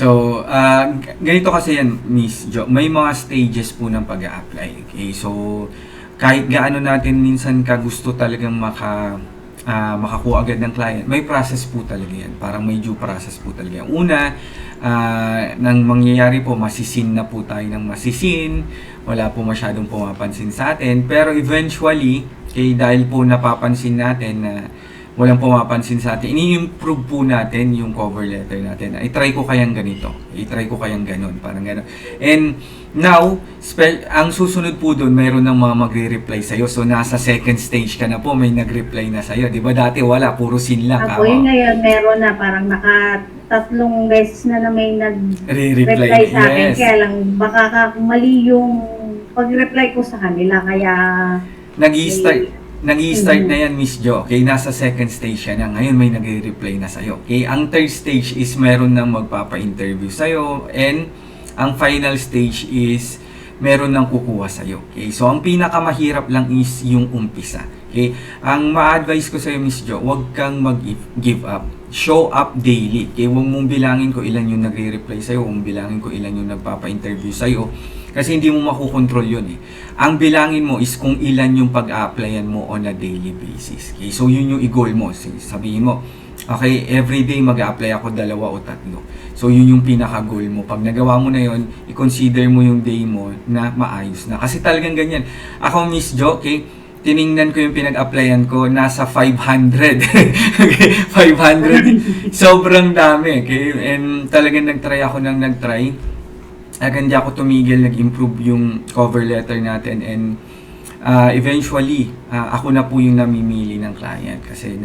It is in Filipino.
So, ganito kasi yan, Miss Jo. May mga stages po ng pag-a-apply. Okay? So, kahit gaano natin minsan ka gusto talagang makakuha agad ng client, may process po talaga yan. Parang may due process po talaga yan. Una, nang mangyayari po, masisin na po tayo ng masisin. Wala po masyadong pumapansin sa atin. Pero eventually, dahil po napapansin natin na walang pumapansin sa atin, ini-improve po natin yung cover letter natin. I-try ko kayang ganito. I-try ko kayang ganon. Parang ganon. And now, ang susunod po doon, mayroon ng mga magre-reply sa'yo. So, nasa second stage ka na po, may nag-reply na sa'yo. Di ba dati wala, puro sin lang. Ako yun ngayon, meron na parang tatlong beses na may nag-reply sa akin. Yes. Kaya lang, baka mali yung pag-reply ko sa kanila. Kaya Nag-i-start na yan, Miss Jo. Okay, nasa second stage siya na. Ngayon may nagre-reply na sa'yo. Okay, ang third stage is meron nang magpapa-interview sa'yo. And ang final stage is meron nang kukuha sa'yo. Okay, so ang pinakamahirap lang is yung umpisa. Okay, ang ma-advise ko sa'yo, Miss Jo, huwag kang mag-give up. Show up daily. Okay, huwag mong bilangin ko ilan yung nagre-reply sa'yo. Huwag mong bilangin ko ilan yung nagpapa-interview sa'yo. Kasi hindi mo makukontrol yun eh. Ang bilangin mo is kung ilan yung pag-a-applyan mo on a daily basis. Okay? So yun yung i-goal mo. Sabihin mo, okay, everyday mag-a-apply ako 2 o 3. So yun yung pinaka-goal mo. Pag nagawa mo na yun, i-consider mo yung day mo na maayos na. Kasi talagang ganyan. Ako, Miss Jo, okay, tiningnan ko yung pinag-applyan ko, nasa 500. Okay, 500. Sobrang dami. Okay? And talagang nag-try ako ng nag-try. Hindi ako tumigil, nag-improve yung cover letter natin, and eventually, ako na po yung namimili ng client kasi